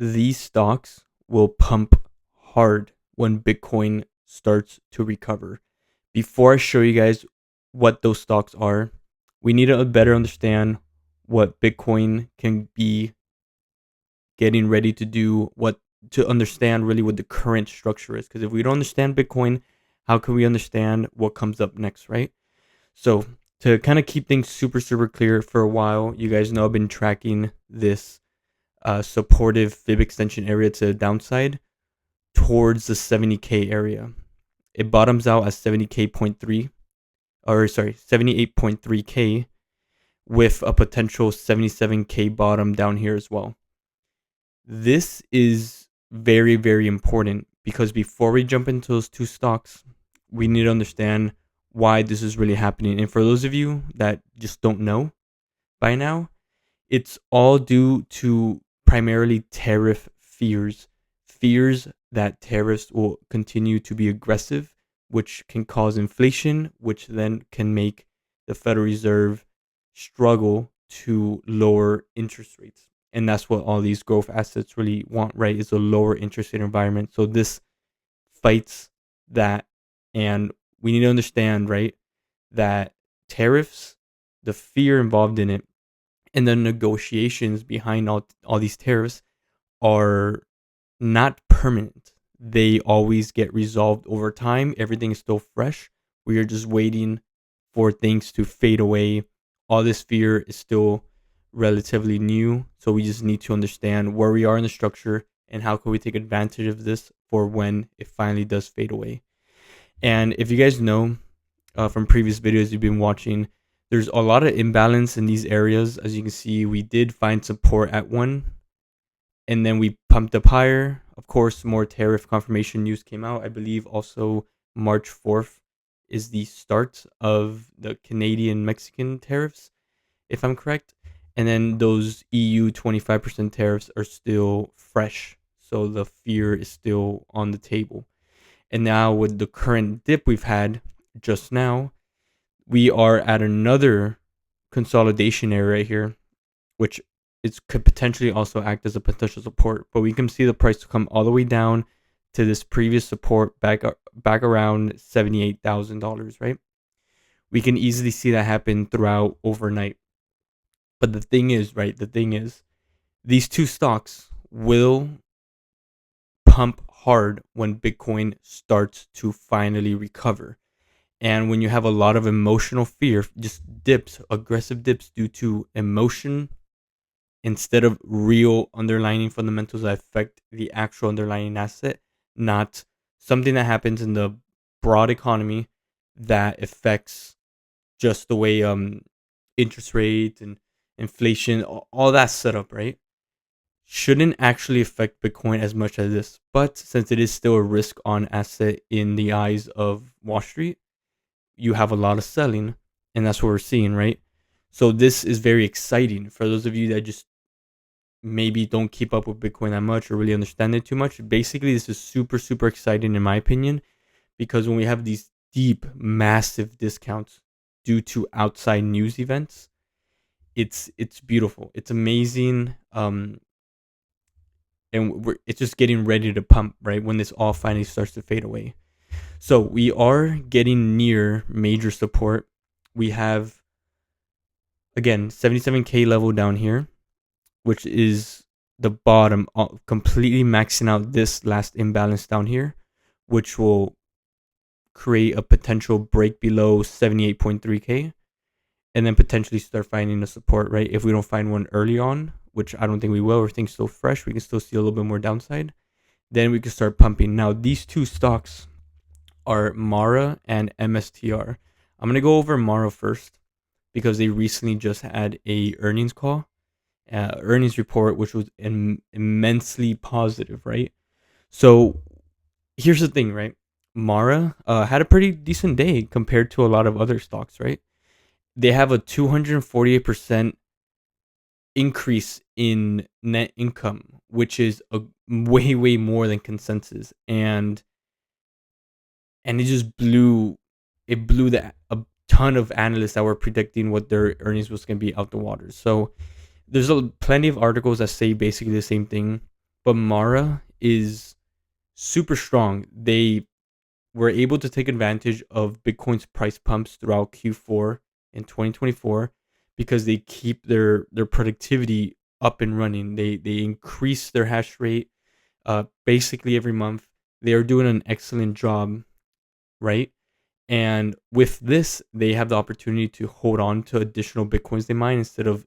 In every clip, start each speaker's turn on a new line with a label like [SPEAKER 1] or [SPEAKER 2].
[SPEAKER 1] these stocks will pump hard when Bitcoin starts to recover. Before I show you guys what those stocks are, we need to better understand what Bitcoin can be getting ready to do, what to understand really what the current structure is. Because if we don't understand Bitcoin, how can we understand what comes up next, right? So to kind of keep things super clear for a while, you guys know I've been tracking this supportive fib extension area to the downside towards the 70k area. It bottoms out at 70k.3, or sorry, 78.3k, with a potential 77k bottom down here as well. This is very important because before we jump into those two stocks, we need to understand why this is really happening. And for those of you that just don't know by now, it's all due to primarily tariff fears. Fears that tariffs will continue to be aggressive, which can cause inflation, which then can make the Federal Reserve struggle to lower interest rates. And that's what all these growth assets really want, right? Is a lower interest rate environment. So this fights that. And we need to understand, right, that tariffs, the fear involved in it, and the negotiations behind all these tariffs are not permanent. They always get resolved over time. Everything is still fresh. We are just waiting for things to fade away. All this fear is still relatively new. So we just need to understand where we are in the structure and how can we take advantage of this for when it finally does fade away. And if you guys know from previous videos you've been watching, there's a lot of imbalance in these areas. As you can see, we did find support at one, and then we pumped up higher. Of course, more tariff confirmation news came out. I believe also March 4th is the start of the Canadian-Mexican tariffs, if I'm correct. And then those EU 25% tariffs are still fresh. So the fear is still on the table. And now with the current dip we've had just now, we are at another consolidation area here, which could potentially also act as a potential support. But we can see the price come all the way down to this previous support back around $78,000, right? We can easily see that happen throughout overnight. But the thing is, right, these two stocks will pump hard when Bitcoin starts to finally recover. And when you have a lot of emotional fear, just dips, aggressive dips due to emotion instead of real underlying fundamentals that affect the actual underlying asset, not something that happens in the broad economy that affects just the way interest rate and inflation, all that setup, right? Shouldn't actually affect Bitcoin as much as this. But since it is still a risk on asset in the eyes of Wall Street, you have a lot of selling, and that's what we're seeing, right? So this is very exciting for those of you that just maybe don't keep up with Bitcoin that much or really understand it too much. Basically, this is super exciting in my opinion, because when we have these deep, massive discounts due to outside news events, it's beautiful, it's amazing, and it's just getting ready to pump right when this all finally starts to fade away. So we are getting near major support. We have, again, 77k level down here, which is the bottom, completely maxing out this last imbalance down here, which will create a potential break below 78.3k, and then potentially start finding a support, right? If we don't find one early on, which I don't think we will, or things still fresh, we can still see a little bit more downside, then we can start pumping. Now, these two stocks are Mara and MSTR. I'm going to go over Mara first because they recently just had a earnings call, earnings report, which was immensely positive, right? So here's the thing, right? Mara had a pretty decent day compared to a lot of other stocks, right? They have a 248% increase in net income, which is a way more than consensus, and it just blew a ton of analysts that were predicting what their earnings was going to be out the water. So there's plenty of articles that say basically the same thing. but Mara is super strong. They were able to take advantage of Bitcoin's price pumps throughout Q4 in 2024 because they keep their productivity up and running. They increase their hash rate basically every month. They are doing an excellent job, right? And with this, they have the opportunity to hold on to additional Bitcoins they mine instead of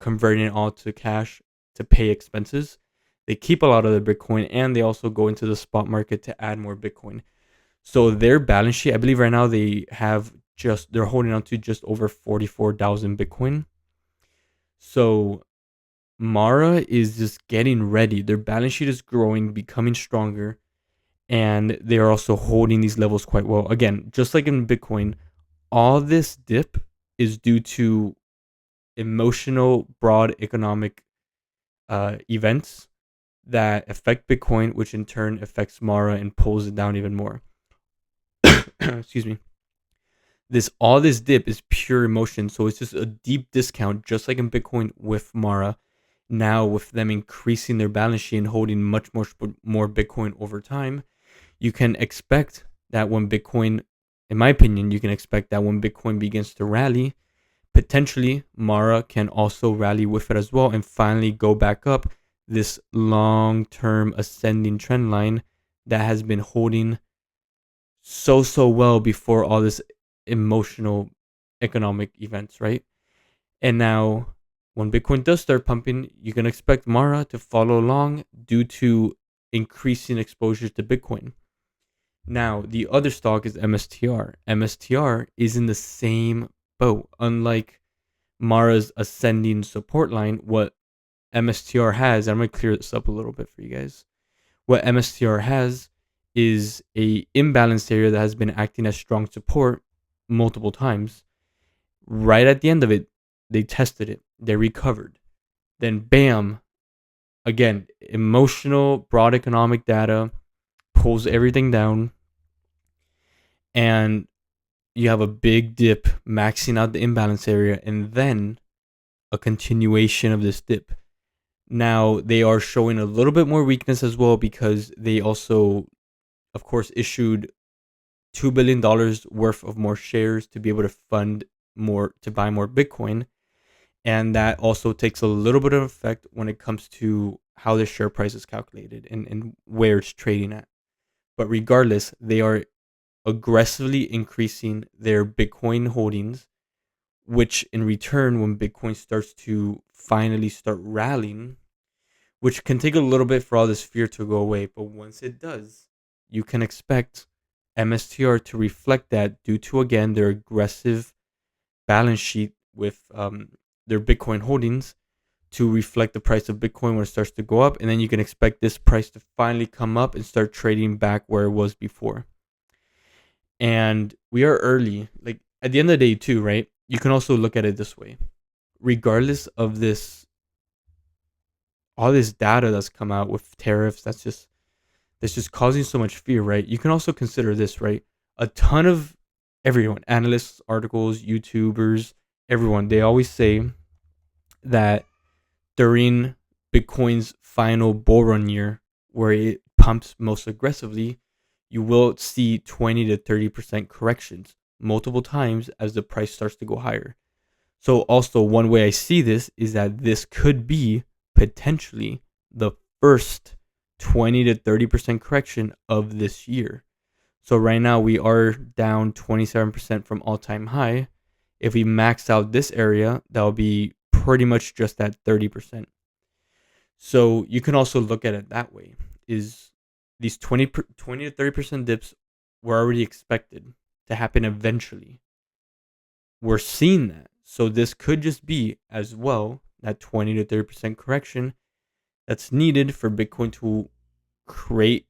[SPEAKER 1] converting it all to cash to pay expenses. They keep a lot of the Bitcoin and they also go into the spot market to add more Bitcoin. So their balance sheet, I believe right now they're holding on to just over 44,000 Bitcoin. So Mara is just getting ready. Their balance sheet is growing, becoming stronger, and they are also holding these levels quite well. Again, just like in Bitcoin, all this dip is due to emotional, broad economic events that affect Bitcoin, which in turn affects Mara and pulls it down even more. Excuse me. This dip is pure emotion, so it's just a deep discount, just like in Bitcoin with Mara. Now with them increasing their balance sheet and holding much more Bitcoin over time, you can expect that when Bitcoin, in my opinion, you can expect that when Bitcoin begins to rally, potentially Mara can also rally with it as well and finally go back up this long-term ascending trend line that has been holding so well before all this emotional economic events, right? And now when Bitcoin does start pumping, you can expect Mara to follow along due to increasing exposure to Bitcoin. Now, the other stock is MSTR. MSTR is in the same boat. Unlike Mara's ascending support line, what MSTR has, I'm going to clear this up a little bit for you guys. What MSTR has is a imbalanced area that has been acting as strong support multiple times. Right at the end of it, they tested it. They recovered. Then bam, again, emotional, broad economic data pulls everything down. And you have a big dip maxing out the imbalance area and then a continuation of this dip. Now they are showing a little bit more weakness as well because they also, of course, issued $2 billion worth of more shares to be able to fund more, to buy more Bitcoin. And that also takes a little bit of effect when it comes to how the share price is calculated and where it's trading at. But regardless, they are aggressively increasing their Bitcoin holdings, which in return, when Bitcoin starts to finally start rallying, which can take a little bit for all this fear to go away, but once it does, you can expect MSTR to reflect that due to, again, their aggressive balance sheet with their Bitcoin holdings to reflect the price of Bitcoin when it starts to go up. And then you can expect this price to finally come up and start trading back where it was before. And we are early. Like at the end of the day, too, right? You can also look at it this way. Regardless of this, all this data that's come out with tariffs, that's just causing so much fear, right? You can also consider this, right? A ton of everyone, analysts, articles, YouTubers, everyone, they always say that during Bitcoin's final bull run year, where it pumps most aggressively, you will see 20 to 30% corrections multiple times as the price starts to go higher. So, also, one way I see this is that this could be potentially the first 20 to 30% correction of this year. So, right now we are down 27% from all time high. If we max out this area, that will be pretty much just at 30%. So you can also look at it that way. Is these 20 to 30% dips were already expected to happen eventually. We're seeing that. So this could just be as well that 20 to 30% correction that's needed for Bitcoin to create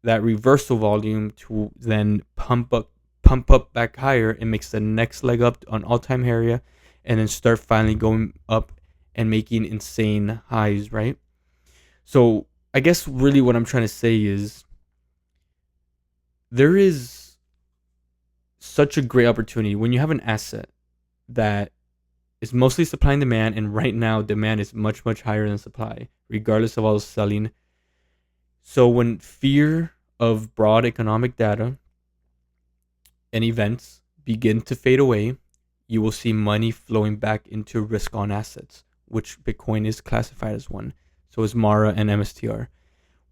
[SPEAKER 1] that reversal volume to then pump up back higher and makes the next leg up on all-time area and then start finally going up and making insane highs, right? So I guess really what I'm trying to say is there is such a great opportunity when you have an asset that It's mostly supply and demand, and right now demand is much much higher than supply, regardless of all the selling. So when fear of broad economic data and events begin to fade away, you will see money flowing back into risk on assets, which Bitcoin is classified as one. So is Mara and MSTR.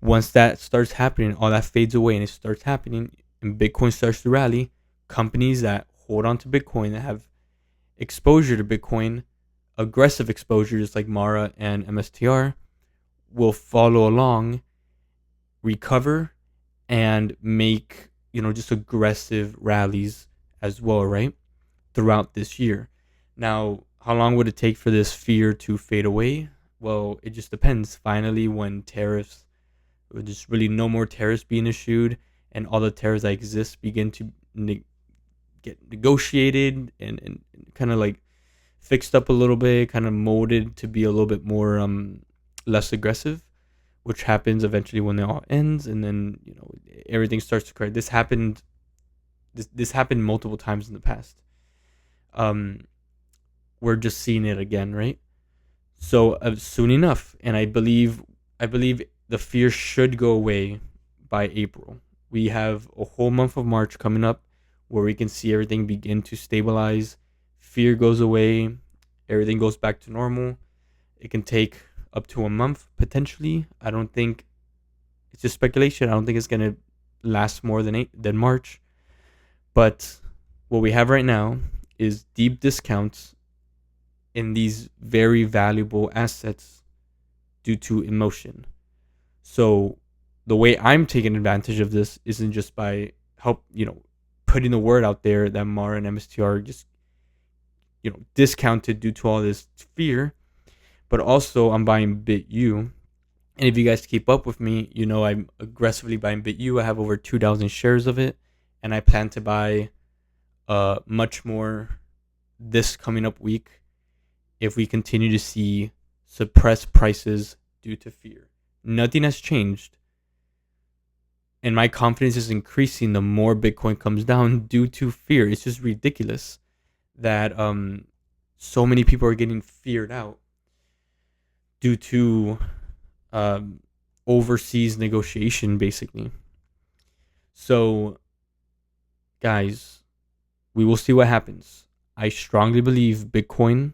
[SPEAKER 1] Once that starts happening, all that fades away and it starts happening, and Bitcoin starts to rally, companies that hold on to Bitcoin, that have exposure to Bitcoin, aggressive exposure, just like Mara and MSTR, will follow along, recover, and make, just aggressive rallies as well, right? Throughout this year. Now, how long would it take for this fear to fade away? Well, it just depends. Finally, when tariffs, just really no more tariffs being issued, and all the tariffs that exist begin to get negotiated and kind of like fixed up a little bit, kind of molded to be a little bit more less aggressive, which happens eventually when it all ends, and then everything starts to correct. This happened multiple times in the past. Um, we're just seeing it again, right? So soon enough, and I believe the fear should go away by April. We have a whole month of March coming up where we can see everything begin to stabilize. Fear goes away, everything goes back to normal. It can take up to a month potentially. I don't think it's just speculation. I don't think it's gonna last more than March. But what we have right now is deep discounts in these very valuable assets due to emotion. So the way I'm taking advantage of this isn't just by putting the word out there that Mara and MSTR are just discounted due to all this fear, but also I'm buying BitU. And if you guys keep up with me, I'm aggressively buying BitU. I have over 2,000 shares of it, and I plan to buy much more this coming up week if we continue to see suppressed prices due to fear. Nothing has changed. And my confidence is increasing the more Bitcoin comes down due to fear. It's just ridiculous that so many people are getting feared out due to um, overseas negotiation, basically. So, guys, we will see what happens. I strongly believe Bitcoin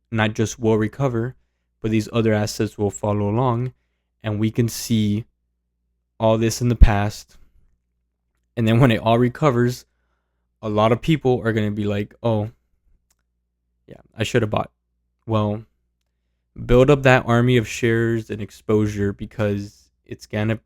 [SPEAKER 1] not just will recover, but these other assets will follow along, and we can see all this in the past. And then when it all recovers, a lot of people are going to be like, oh, yeah, I should have bought. Well, build up that army of shares and exposure because it's going to,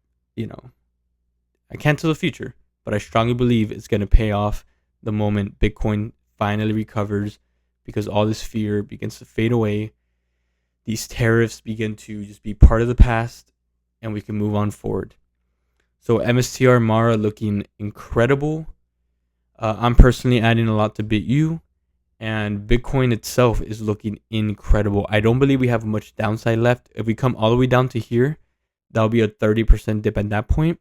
[SPEAKER 1] I can't tell the future, but I strongly believe it's going to pay off the moment Bitcoin finally recovers because all this fear begins to fade away. These tariffs begin to just be part of the past and we can move on forward. So MSTR Mara looking incredible. I'm personally adding a lot to BitU, and Bitcoin itself is looking incredible. I don't believe we have much downside left. If we come all the way down to here, that'll be a 30% dip at that point.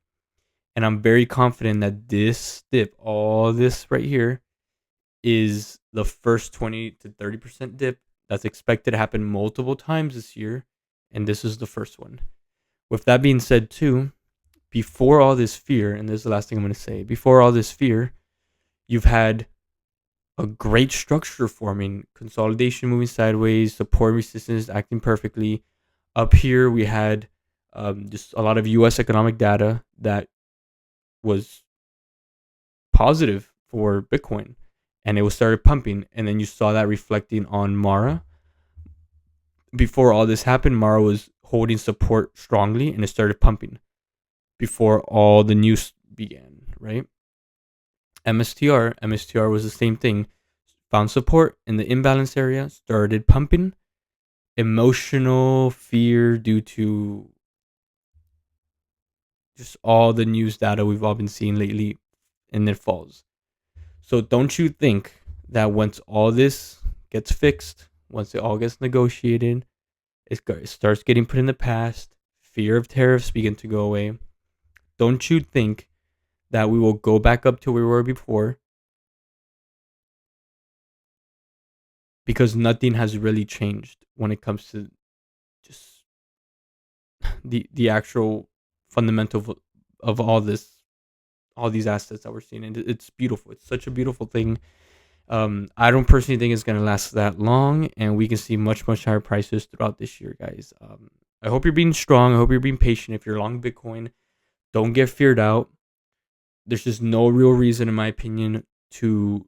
[SPEAKER 1] And I'm very confident that this dip, all this right here, is the first 20 to 30% dip that's expected to happen multiple times this year. And this is the first one. With that being said, too, before all this fear, and this is the last thing I'm going to say, before all this fear, you've had a great structure forming, consolidation moving sideways, support resistance acting perfectly. Up here, we had just a lot of U.S. economic data that was positive for Bitcoin, and it was started pumping, and then you saw that reflecting on Mara. Before all this happened, Mara was holding support strongly, and it started pumping before all the news began, right? MSTR was the same thing. Found support in the imbalance area, started pumping. Emotional fear due to just all the news data we've all been seeing lately, and it falls. So don't you think that once all this gets fixed, once it all gets negotiated, it starts getting put in the past, fear of tariffs begin to go away. Don't you think that we will go back up to where we were before because nothing has really changed when it comes to just the actual fundamental of all these assets that we're seeing, and it's beautiful. It's such a beautiful thing. I don't personally think it's gonna last that long, and we can see much higher prices throughout this year, guys. I hope you're being strong. I hope you're being patient. If you're long Bitcoin, don't get feared out. There's just no real reason, in my opinion, to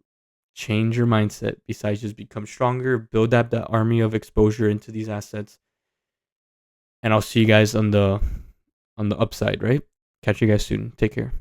[SPEAKER 1] change your mindset besides just become stronger, build up that army of exposure into these assets, and I'll see you guys on the upside. Right? Catch you guys soon. Take care.